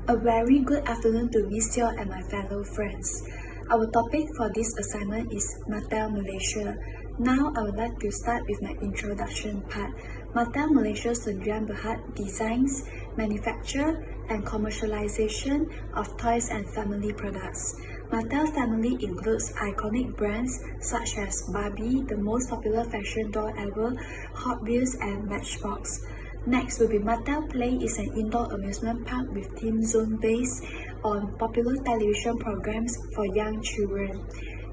A very good afternoon to Miss Teo and my fellow friends. Our topic for this assignment is Mattel Malaysia. Now I would like to start with my introduction part. Mattel Malaysia Sdn Bhd designs, manufacture, and commercialization of toys and family products. Mattel family includes iconic brands such as Barbie, the most popular fashion doll ever, Hot Wheels, and Matchbox. Next will be Mattel Play is an indoor amusement park with theme zone based on popular television programs for young children.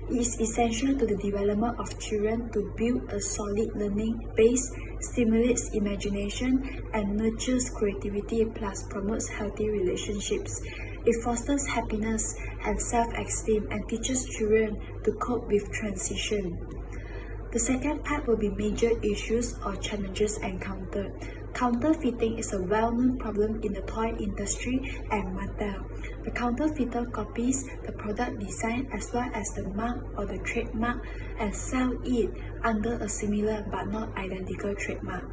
It is essential to the development of children to build a solid learning base, stimulates imagination, and nurtures creativity plus promotes healthy relationships. It fosters happiness and self-esteem and teaches children to cope with transition. The second part will be major issues or challenges encountered. Counterfeiting is a well-known problem in the toy industry and Mattel. The counterfeiter copies the product design as well as the mark or the trademark and sell it under a similar but not identical trademark.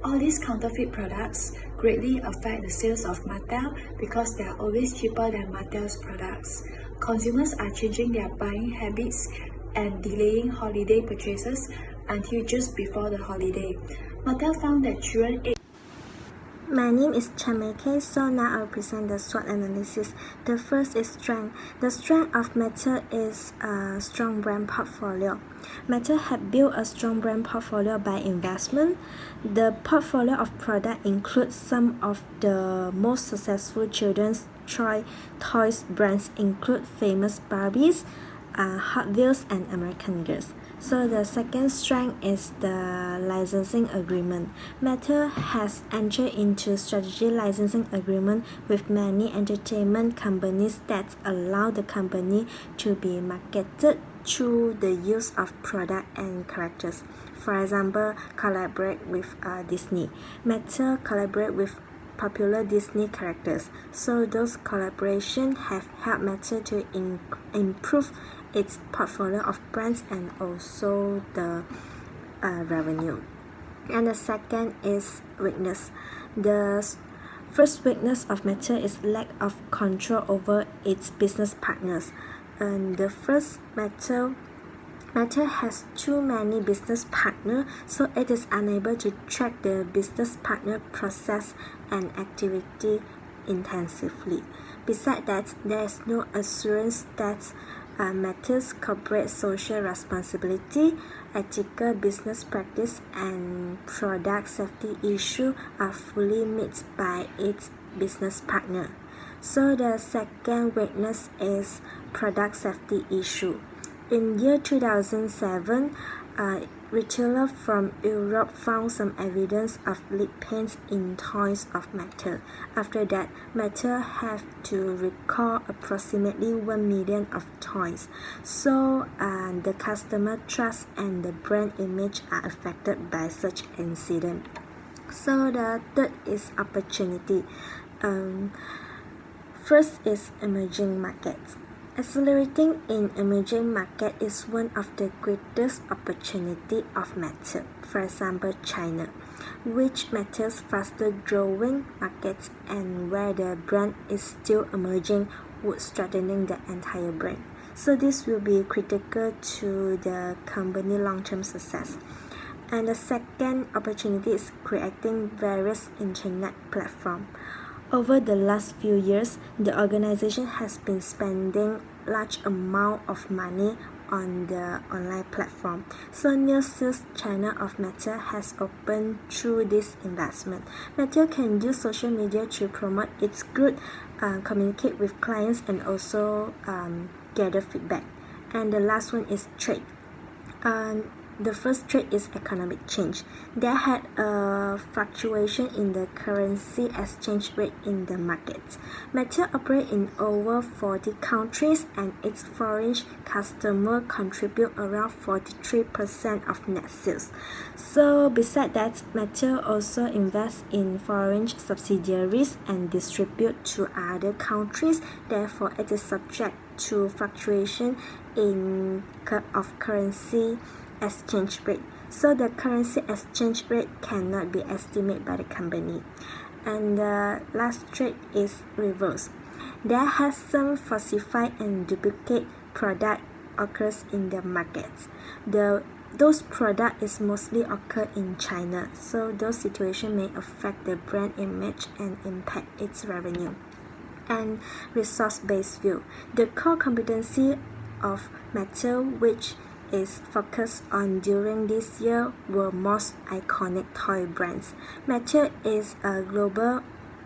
All these counterfeit products greatly affect the sales of Mattel because they are always cheaper than Mattel's products. Consumers are changing their buying habits and delaying holiday purchases until just before the holiday. Mattel found that children My name is Chameke, so now I'll present the SWOT analysis. The first is strength. The strength of Mattel is a strong brand portfolio. Mattel had built a strong brand portfolio by investment. The portfolio of products includes some of the most successful children's toys brands include famous Barbies, Hot Wheels, and American Girls. So the second strength is the licensing agreement. Mattel has entered into strategic licensing agreement with many entertainment companies that allow the company to be marketed through the use of product and characters. For example, collaborate with Disney. Mattel collaborate with popular Disney characters. So those collaborations have helped Mattel to improve its portfolio of brands and also the revenue. And the second is weakness. The first weakness of Mattel is lack of control over its business partners. And the first Mattel has too many business partners, so it is unable to track the business partner process and activity intensively. Besides that, there is no assurance that Mattel's corporate social responsibility, ethical business practice, and product safety issues are fully met by its business partner. So the second weakness is product safety issue. In year 2007, retailers from Europe found some evidence of lead paint in toys of Mattel. After that, Mattel had to recall approximately 1 million of toys. So the customer trust and the brand image are affected by such incident. So the third is opportunity. First is emerging markets. Accelerating in emerging market is one of the greatest opportunity of Mattel. For example, China, which Mattel's faster growing markets and where the brand is still emerging would strengthening the entire brand. So this will be critical to the company long-term success. And the second opportunity is creating various internet platforms. Over the last few years, the organization has been spending large amount of money on the online platform. So new sales channel of Mattel has opened through this investment. Mattel can use social media to promote its good, communicate with clients, and also gather feedback. And the last one is trade. The first trade is economic change. There had a fluctuation in the currency exchange rate in the market. Mattel operates in over 40 countries and its foreign customers contribute around 43% of net sales. So besides that, Mattel also invests in foreign subsidiaries and distribute to other countries. Therefore, it is subject to fluctuation of currency exchange rate. So the currency exchange rate cannot be estimated by the company. And the last trait is reverse. There has some falsified and duplicate product occurs in the markets. Those product is mostly occur in China, so those situations may affect the brand image and impact its revenue. And resource-based view. The core competency of Mattel, which is focused on during this year, were most iconic toy brands. Mattel is a global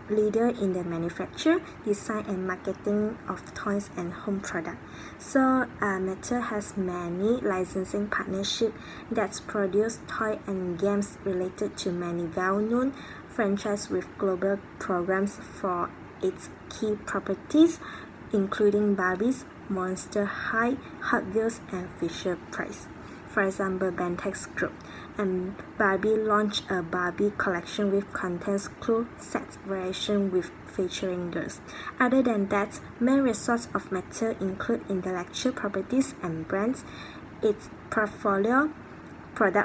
leader in the manufacture, design and marketing of toys and home products. So Mattel has many licensing partnerships that produce toys and games related to many well-known franchises with global programs for its key properties, including Barbie's, Monster High, Hot Wheels, and Fisher-Price. For example, Bentex Group and Barbie launched a Barbie collection with contents clue set variation with featuring girls. Other than that, main resources of Mattel include intellectual properties and brands, its product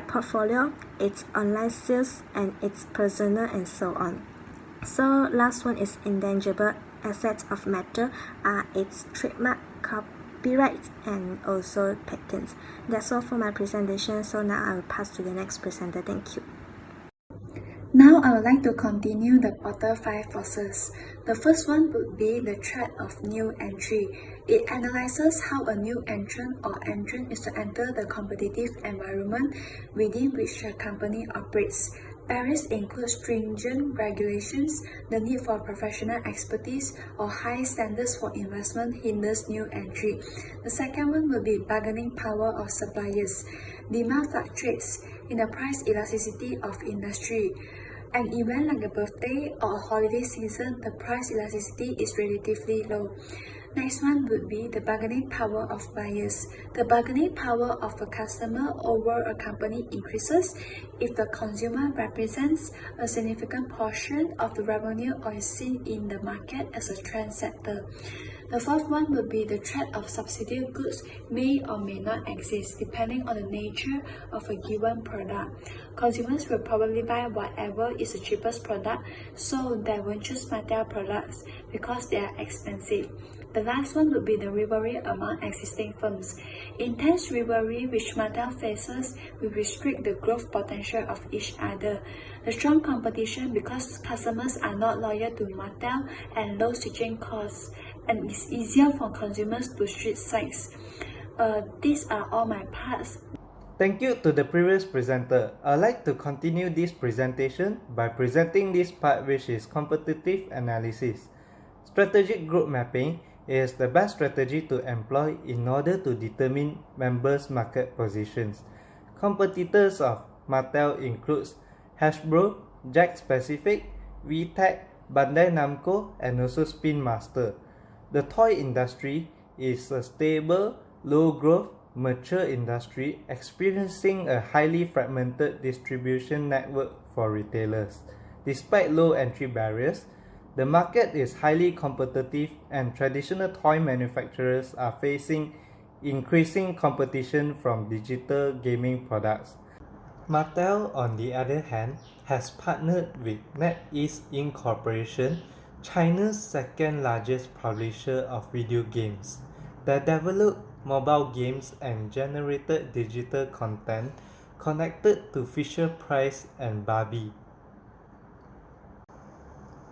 portfolio, its online sales, and its personnel, and so on. So last one is intangible assets of Mattel are its trademark, copyright, and also patents. That's all for my presentation. So now I will pass to the next presenter. Thank you. Now I would like to continue the Porter 5 forces. The first one would be the threat of new entry. It analyzes how a new entrant or entrant is to enter the competitive environment within which a company operates. Barriers include stringent regulations, the need for professional expertise, or high standards for investment hinders new entry. The second one will be bargaining power of suppliers. Demand fluctuates in the price elasticity of industry. An event like a birthday or a holiday season, the price elasticity is relatively low. Next one would be the bargaining power of buyers. The bargaining power of a customer over a company increases if the consumer represents a significant portion of the revenue or is seen in the market as a trendsetter. The fourth one would be the threat of substitute goods may or may not exist depending on the nature of a given product. Consumers will probably buy whatever is the cheapest product, so they won't choose Mattel products because they are expensive. The last one would be the rivalry among existing firms. Intense rivalry which Mattel faces will restrict the growth potential of each other. The strong competition because customers are not loyal to Mattel and low switching costs, and it's easier for consumers to switch sites. These are all my parts. Thank you to the previous presenter. I'd like to continue this presentation by presenting this part, which is competitive analysis. Strategic group mapping is the best strategy to employ in order to determine members' market positions. Competitors of Mattel includes Hasbro, Jakks Pacific, VTech, Bandai Namco, and also Spin Master. The toy industry is a stable, low-growth, mature industry experiencing a highly fragmented distribution network for retailers. Despite low entry barriers, the market is highly competitive and traditional toy manufacturers are facing increasing competition from digital gaming products. Mattel, on the other hand, has partnered with NetEase Inc., China's second largest publisher of video games, that developed mobile games and generated digital content connected to Fisher-Price and Barbie.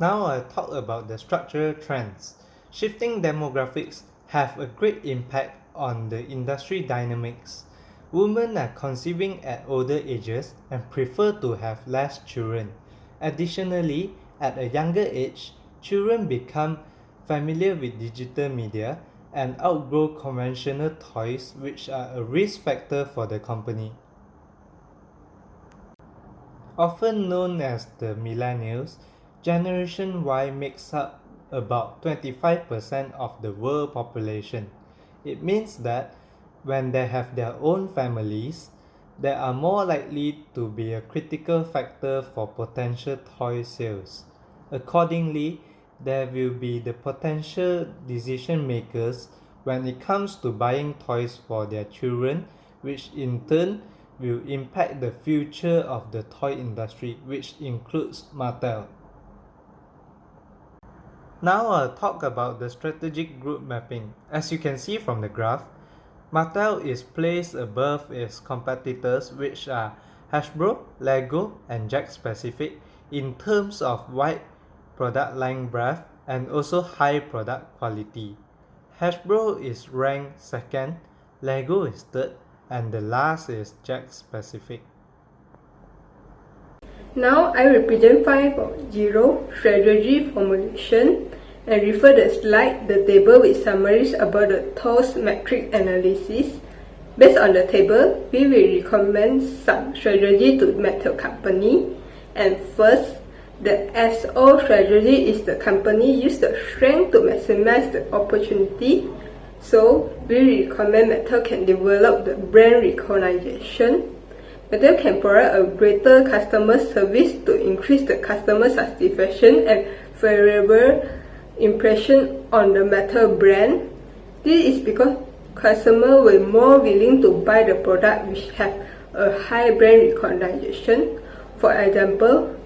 Now I'll talk about the structural trends. Shifting demographics have a great impact on the industry dynamics. Women are conceiving at older ages and prefer to have less children. Additionally, at a younger age, children become familiar with digital media and outgrow conventional toys, which are a risk factor for the company. Often known as the millennials, Generation Y makes up about 25% of the world population. It means that when they have their own families, they are more likely to be a critical factor for potential toy sales. Accordingly, there will be the potential decision makers when it comes to buying toys for their children, which in turn will impact the future of the toy industry, which includes Mattel. Now I'll talk about the strategic group mapping. As you can see from the graph, Mattel is placed above its competitors, which are Hasbro, Lego, and Jakks Pacific, in terms of wide product line breadth and also high product quality. Hasbro is ranked second, Lego is third, and the last is Jakks Pacific. Now I will present 5.0 strategy formulation and refer the slide the table with summaries about the TOS metric analysis. Based on the table, we will recommend some strategy to Mattel company. And first, the SO strategy is the company use the strength to maximize the opportunity. So we recommend Mattel can develop the brand recognition. Mattel can provide a greater customer service to increase the customer satisfaction and favorable impression on the Mattel brand. This is because customers will more willing to buy the product which have a high brand recognition. For example,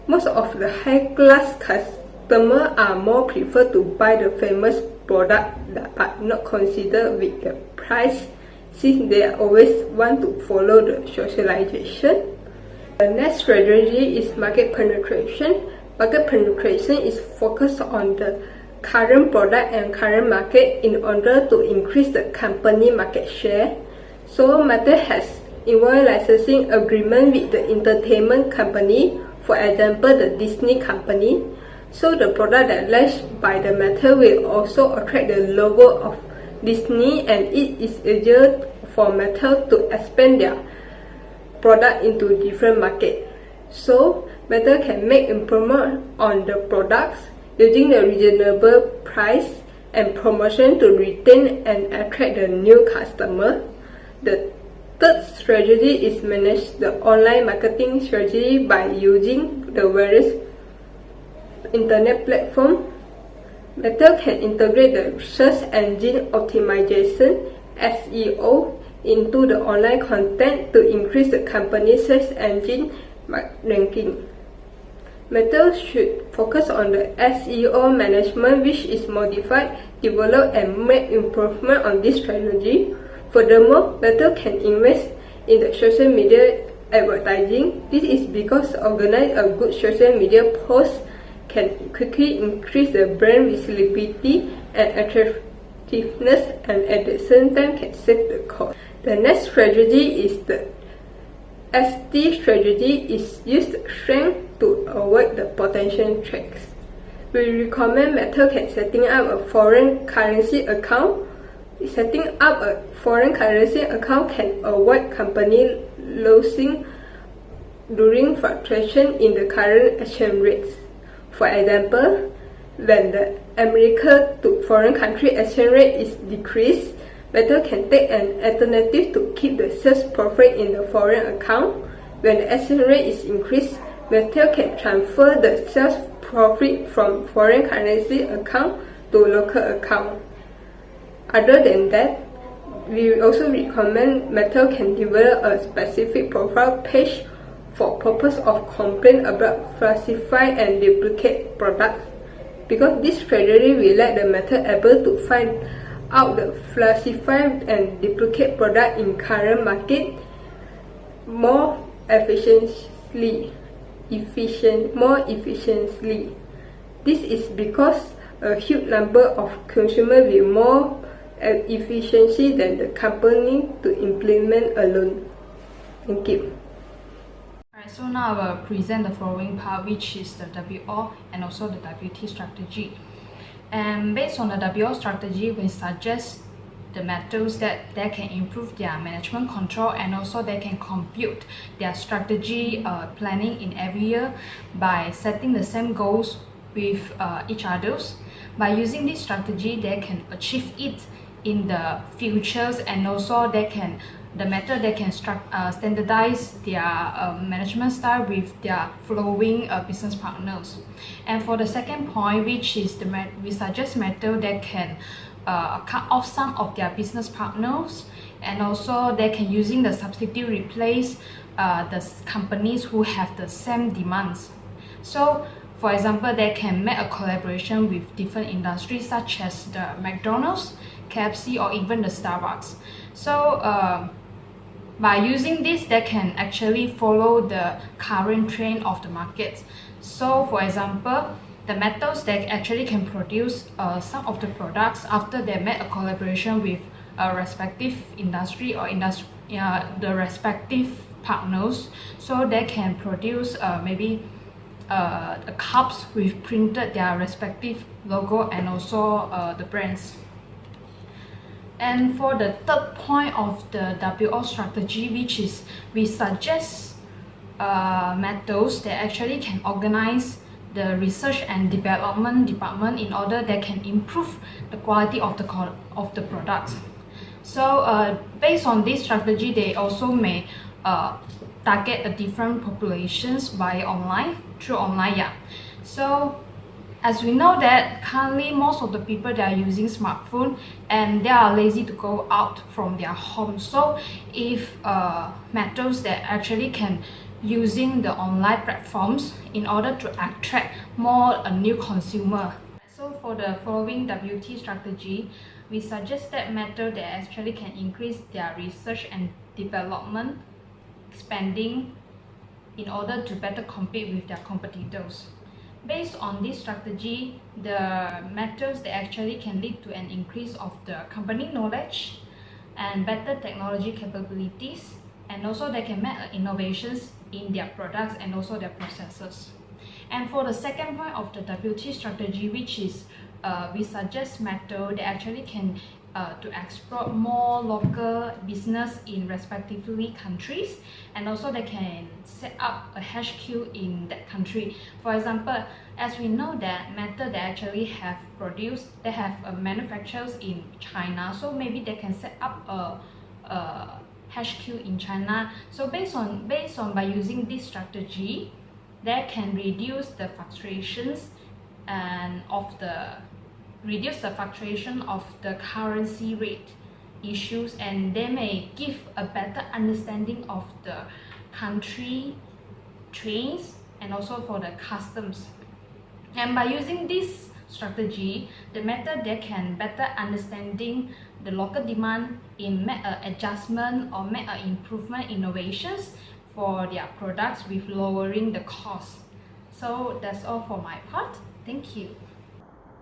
most of the high-class customers are more prefer to buy the famous product but not consider with the price, since they always want to follow the socialization. The next strategy is market penetration. Market penetration is focused on the current product and current market in order to increase the company market share. So Mattel has invoice licensing agreement with the entertainment company, for example the Disney company. So the product that launched by the Mattel will also attract the logo of Disney, and it is easier for Mattel to expand their product into different markets. So Mattel can make improvement on the products using the reasonable price and promotion to retain and attract the new customer. The third strategy is manage the online marketing strategy by using the various internet platform. Mattel can integrate the search engine optimization (SEO) into the online content to increase the company's search engine ranking. Mattel should focus on the SEO management, which is modified, develop, and make improvement on this strategy. Furthermore, Mattel can invest in the social media advertising. This is because organize a good social media post can quickly increase the brand visibility and attractiveness, and at the same time can save the cost. The next strategy is the ST strategy, is used strength to avoid the potential threats. We recommend Mattel can setting up a foreign currency account. Setting up a foreign currency account can avoid company losing during fluctuation in the current exchange rates. For example, when the American to foreign country exchange rate is decreased, Mattel can take an alternative to keep the sales profit in the foreign account. When the exchange rate is increased, Mattel can transfer the sales profit from foreign currency account to local account. Other than that, we also recommend Mattel can develop a specific profile page for purpose of complaint about falsified and duplicate products, because this strategy will let the Mattel able to find out the falsified and duplicate product in current market more efficiently. This is because a huge number of consumers will more efficiency than the company to implement alone. Thank you. Alright, so now I will present the following part, which is the WO and also the WT strategy. And based on the WO strategy, we suggest the methods that they can improve their management control, and also they can compute their strategy planning in every year by setting the same goals with each others. By using this strategy, they can achieve it in the futures, and also they can standardize their management style with their following business partners. And for the second point, which is we suggest Mattel that can cut off some of their business partners, and also they can using the substitute replace the companies who have the same demands. So For example, they can make a collaboration with different industries such as the McDonald's, KFC, or even the Starbucks. So by using this, they can actually follow the current trend of the market. So for example, the metals that actually can produce some of the products after they made a collaboration with a respective industry or the respective partners, so they can produce maybe cups with printed their respective logo and also the brands. And for the third point of the WO strategy, which is we suggest metals that actually can organize the research and development department in order that can improve the quality of the products. So based on this strategy, they also may target a different populations via online, through online, yeah. So as we know that currently most of the people, they are using smartphone and they are lazy to go out from their home. So if metals that actually can using the online platforms in order to attract more a new consumer. So for the following WT strategy, we suggest that metal that actually can increase their research and development spending in order to better compete with their competitors. Based on this strategy, the metals that actually can lead to an increase of the company knowledge and better technology capabilities, and also they can make innovations in their products and also their processes. And for the second point of the WT strategy, which is we suggest metal that actually can to explore more local business in respectively countries, and also they can set up a HQ in that country. For example, as we know that metal they actually have produced, they have manufacturers in China, so maybe they can set up a HQ in China. So based on by using this strategy, they can reduce the fluctuations and reduce the fluctuation of the currency rate issues, and they may give a better understanding of the country trends and also for the customs. And by using this strategy, the method they can better understanding the local demand in make adjustment or make improvement innovations for their products with lowering the cost. So that's all for my part. Thank you.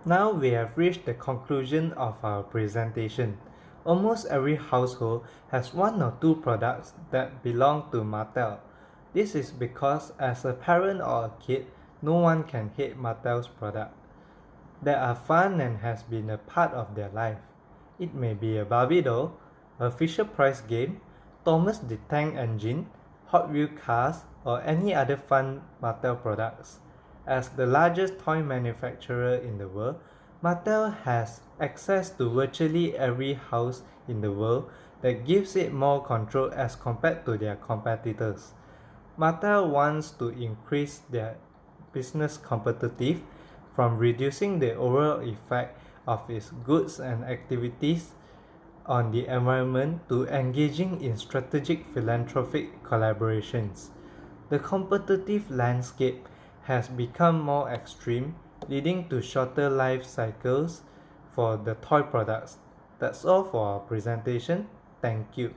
Now we have reached the conclusion of our presentation. Almost every household has one or two products that belong to Mattel. This is because as a parent or a kid, no one can hate Mattel's product. They are fun and has been a part of their life. It may be a Barbie doll, a Fisher-Price game, Thomas the Tank Engine, Hot Wheels cars, or any other fun Mattel products. As the largest toy manufacturer in the world, Mattel has access to virtually every house in the world that gives it more control as compared to their competitors. Mattel wants to increase their business competitive from reducing the overall effect of its goods and activities on the environment to engaging in strategic philanthropic collaborations. The competitive landscape has become more extreme, leading to shorter life cycles for the toy products. That's all for our presentation. Thank you.